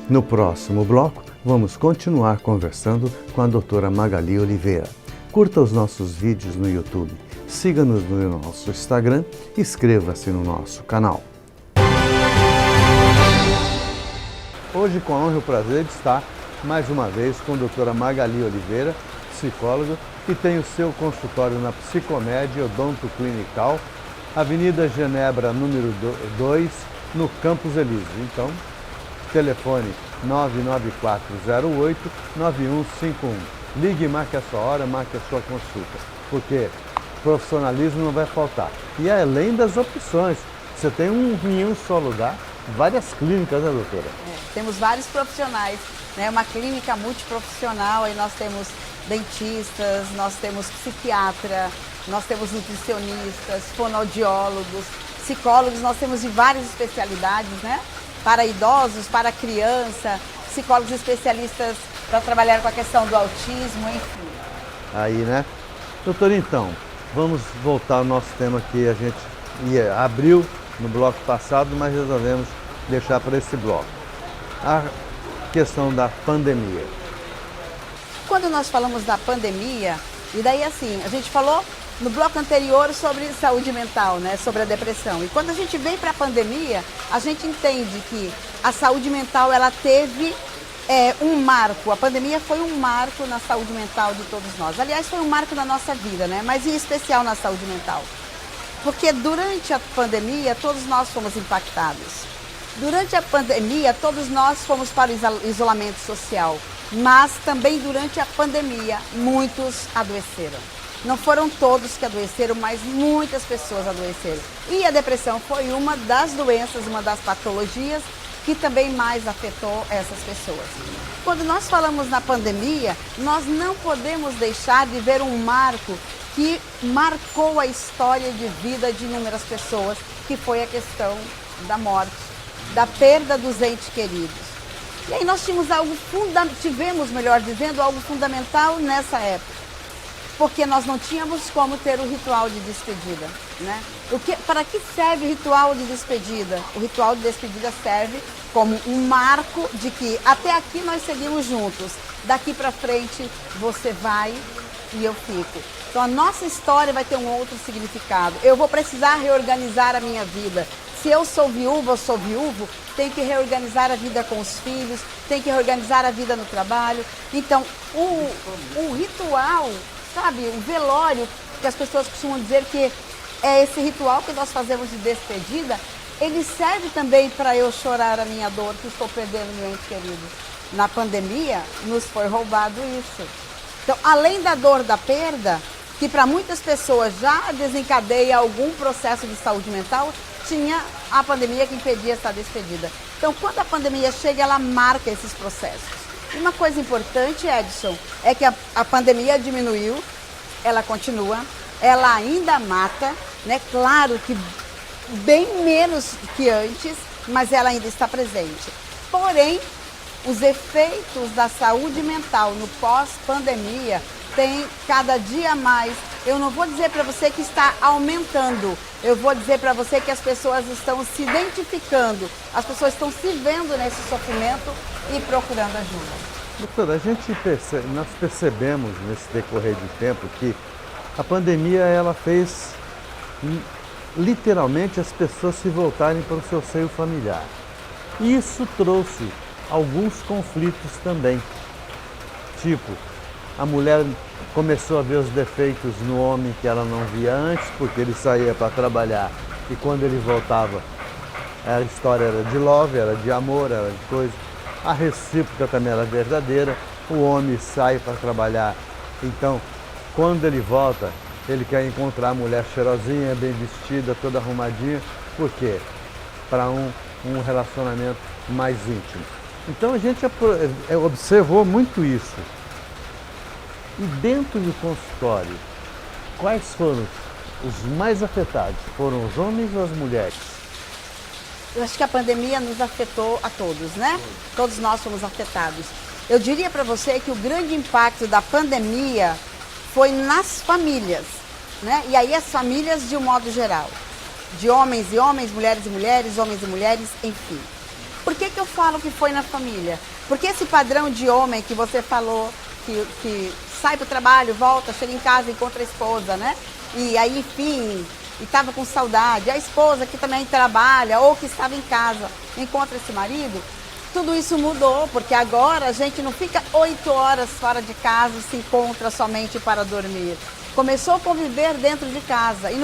No próximo bloco, vamos continuar conversando com a doutora Magali Oliveira. Curta os nossos vídeos no YouTube, siga-nos no nosso Instagram e inscreva-se no nosso canal. Hoje, com a honra e o prazer de estar mais uma vez com a doutora Magali Oliveira, psicóloga, que tem o seu consultório na Psicomédia Odonto Clinical, Avenida Genebra, número 2, no Campos Elíseos. Então, telefone 99408-9151. Ligue e marque a sua hora, marque a sua consulta, porque profissionalismo não vai faltar. E além das opções, você tem em um só lugar várias clínicas, né, doutora? Temos vários profissionais, né? Uma clínica multiprofissional, aí nós temos dentistas, nós temos psiquiatra, nós temos nutricionistas, fonoaudiólogos, psicólogos, nós temos de várias especialidades, né? Para idosos, para criança, psicólogos especialistas para trabalhar com a questão do autismo, enfim. Aí, né? Doutor, então, vamos voltar ao nosso tema que a gente abriu no bloco passado, mas resolvemos deixar para esse bloco. A questão da pandemia. Quando nós falamos da pandemia, e daí assim, a gente falou no bloco anterior sobre saúde mental, né, sobre a depressão. E quando a gente vem para a pandemia, a gente entende que a saúde mental ela teve um marco. A pandemia foi um marco na saúde mental de todos nós. Aliás, foi um marco na nossa vida, né, mas em especial na saúde mental. Porque durante a pandemia, todos nós fomos impactados. Durante a pandemia, todos nós fomos para o isolamento social. Mas também durante a pandemia, muitos adoeceram. Não foram todos que adoeceram, mas muitas pessoas adoeceram. E a depressão foi uma das doenças, uma das patologias que também mais afetou essas pessoas. Quando nós falamos na pandemia, nós não podemos deixar de ver um marco que marcou a história de vida de inúmeras pessoas, que foi a questão da morte, da perda dos entes queridos. E aí nós tivemos algo fundamental nessa época. Porque nós não tínhamos como ter o ritual de despedida, né? Para que serve o ritual de despedida? O ritual de despedida serve como um marco de que até aqui nós seguimos juntos, daqui para frente você vai e eu fico. Então a nossa história vai ter um outro significado. Eu vou precisar reorganizar a minha vida. Se eu sou viúva ou sou viúvo, tem que reorganizar a vida com os filhos, tem que reorganizar a vida no trabalho. Então o ritual, sabe, o velório, que as pessoas costumam dizer que é esse ritual que nós fazemos de despedida, ele serve também para eu chorar a minha dor, que estou perdendo meu ente querido. Na pandemia, nos foi roubado isso. Então, além da dor da perda, que para muitas pessoas já desencadeia algum processo de saúde mental, tinha a pandemia que impedia essa despedida. Então, quando a pandemia chega, ela marca esses processos. E uma coisa importante, Edson, é que a pandemia diminuiu, ela continua, ela ainda mata, né? Claro que bem menos que antes, mas ela ainda está presente. Porém, os efeitos da saúde mental no pós-pandemia têm cada dia mais. Eu não vou dizer para você que está aumentando, eu vou dizer para você que as pessoas estão se identificando, as pessoas estão se vendo nesse sofrimento e procurando ajuda. Doutora, nós percebemos nesse decorrer de tempo que a pandemia ela fez literalmente as pessoas se voltarem para o seu seio familiar. E isso trouxe alguns conflitos também. Tipo, a mulher começou a ver os defeitos no homem que ela não via antes, porque ele saía para trabalhar e quando ele voltava, a história era de love, era de amor, era de coisa. A recíproca também era verdadeira, o homem sai para trabalhar, então quando ele volta, ele quer encontrar a mulher cheirosinha, bem vestida, toda arrumadinha. Por quê? Para um relacionamento mais íntimo. Então a gente observou muito isso. E dentro do consultório, quais foram os mais afetados? Foram os homens ou as mulheres? Eu acho que a pandemia nos afetou a todos, né? Todos nós fomos afetados. Eu diria para você que o grande impacto da pandemia foi nas famílias, né? E aí as famílias de um modo geral. De homens e homens, mulheres e mulheres, homens e mulheres, enfim. Por que eu falo que foi na família? Porque esse padrão de homem que você falou, que sai para o trabalho, volta, chega em casa, encontra a esposa, né? E aí, enfim, e estava com saudade. A esposa que também trabalha ou que estava em casa, encontra esse marido. Tudo isso mudou, porque agora a gente não fica 8 horas fora de casa e se encontra somente para dormir. Começou a conviver dentro de casa e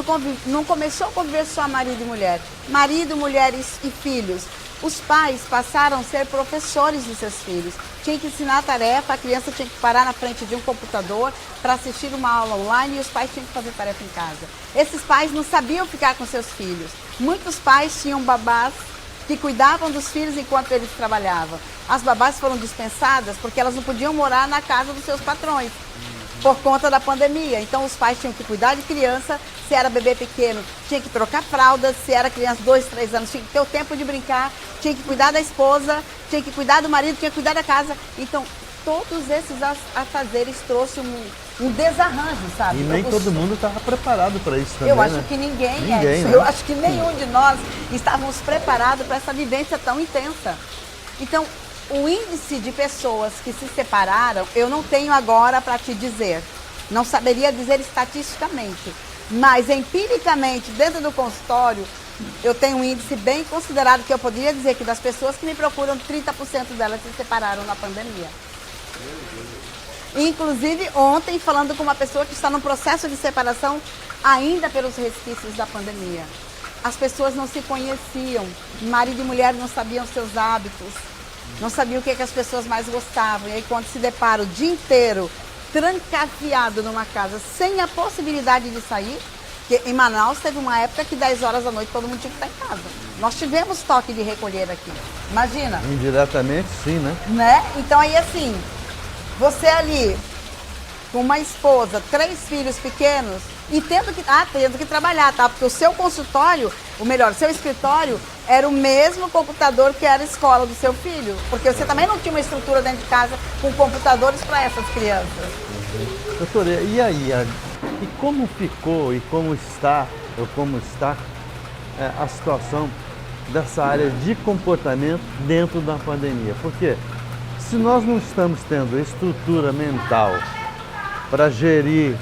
não começou a conviver só marido e mulher. Marido, mulheres e filhos. Os pais passaram a ser professores dos seus filhos. Tinha que ensinar a tarefa, a criança tinha que parar na frente de um computador para assistir uma aula online e os pais tinham que fazer tarefa em casa. Esses pais não sabiam ficar com seus filhos. Muitos pais tinham babás que cuidavam dos filhos enquanto eles trabalhavam. As babás foram dispensadas porque elas não podiam morar na casa dos seus patrões por conta da pandemia. Então os pais tinham que cuidar de criança, se era bebê pequeno, tinha que trocar fraldas, se era criança 2, 3 anos, tinha que ter o tempo de brincar, tinha que cuidar da esposa, tinha que cuidar do marido, tinha que cuidar da casa. Então, todos esses afazeres trouxe um desarranjo, sabe? E nem todo mundo estava preparado para isso também, Eu acho né? que ninguém Ninguém, né? Eu acho que nenhum de nós estávamos preparados para essa vivência tão intensa. Então, o índice de pessoas que se separaram, eu não tenho agora para te dizer. Não saberia dizer estatisticamente. Mas, empiricamente, dentro do consultório, eu tenho um índice bem considerado que eu poderia dizer que das pessoas que me procuram, 30% delas se separaram na pandemia. Inclusive, ontem, falando com uma pessoa que está no processo de separação ainda pelos resquícios da pandemia. As pessoas não se conheciam, marido e mulher não sabiam seus hábitos, não sabiam o que as pessoas mais gostavam. E aí, quando se depara o dia inteiro trancafiado numa casa, sem a possibilidade de sair, porque em Manaus teve uma época que 10 horas da noite todo mundo tinha que estar em casa. Nós tivemos toque de recolher aqui, imagina. Indiretamente, sim, né? Então aí assim, você ali com uma esposa, 3 filhos pequenos e tendo que trabalhar, tá? Porque o seu consultório, ou melhor, o seu escritório era o mesmo computador que era a escola do seu filho, porque você também não tinha uma estrutura dentro de casa com computadores para essas crianças. Doutora, e aí, e como ficou e como está a situação dessa área de comportamento dentro da pandemia? Porque se nós não estamos tendo estrutura mental para gerir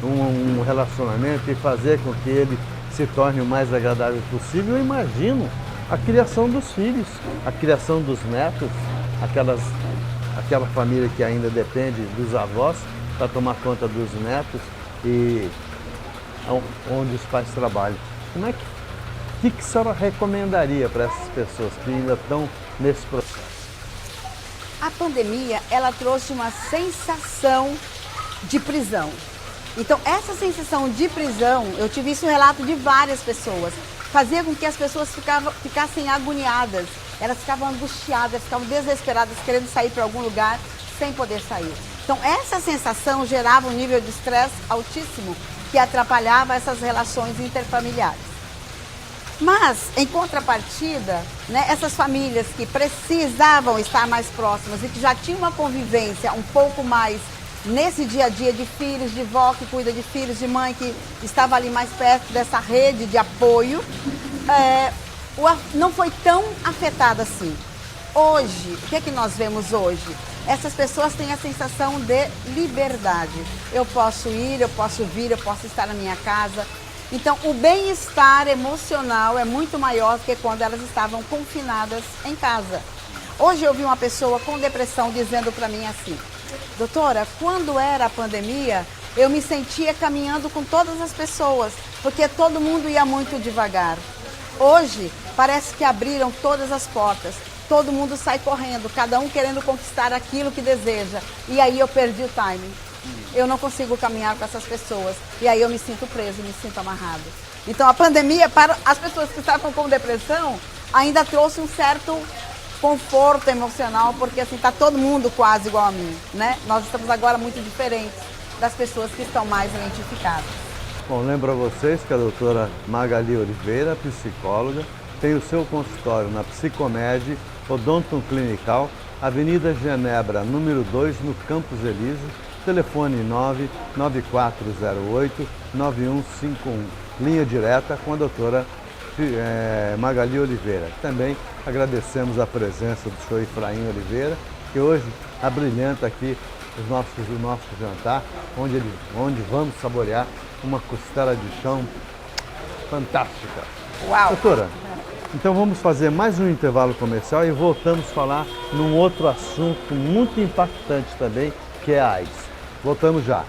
um relacionamento e fazer com que ele se torne o mais agradável possível, eu imagino a criação dos filhos, a criação dos netos, aquela família que ainda depende dos avós para tomar conta dos netos e onde os pais trabalham. O que a senhora recomendaria para essas pessoas que ainda estão nesse processo? A pandemia, ela trouxe uma sensação de prisão. Então, essa sensação de prisão, eu tive isso relato de várias pessoas, fazia com que as pessoas ficassem agoniadas, elas ficavam angustiadas, ficavam desesperadas, querendo sair para algum lugar sem poder sair. Então, essa sensação gerava um nível de estresse altíssimo que atrapalhava essas relações interfamiliares. Mas, em contrapartida, essas famílias que precisavam estar mais próximas e que já tinham uma convivência um pouco mais nesse dia a dia de filhos, de vó que cuida de filhos, de mãe que estava ali mais perto dessa rede de apoio, não foi tão afetada assim. Hoje, o que é que nós vemos hoje? Essas pessoas têm a sensação de liberdade. Eu posso ir, eu posso vir, eu posso estar na minha casa. Então, o bem-estar emocional é muito maior do que quando elas estavam confinadas em casa. Hoje eu vi uma pessoa com depressão dizendo para mim assim: doutora, quando era a pandemia, eu me sentia caminhando com todas as pessoas, porque todo mundo ia muito devagar. Hoje, parece que abriram todas as portas. Todo mundo sai correndo, cada um querendo conquistar aquilo que deseja. E aí eu perdi o timing. Eu não consigo caminhar com essas pessoas. E aí eu me sinto preso, me sinto amarrado. Então a pandemia, para as pessoas que estavam com depressão, ainda trouxe um certo conforto emocional, porque assim, está todo mundo quase igual a mim, né? Nós estamos agora muito diferentes das pessoas que estão mais identificadas. Bom, lembro a vocês que a doutora Magali Oliveira, psicóloga, tem o seu consultório na Psicomed Odonto Clinical, Avenida Genebra, número 2, no Campos Elísio, telefone 99408-9151, linha direta com a doutora Magali Oliveira. Também agradecemos a presença do senhor Efraim Oliveira, que hoje abrilhanta aqui o nosso jantar, onde vamos saborear uma costela de chão fantástica. Uau! Doutora, então vamos fazer mais um intervalo comercial e voltamos a falar num outro assunto muito impactante também, que é a AIDS. Voltamos já.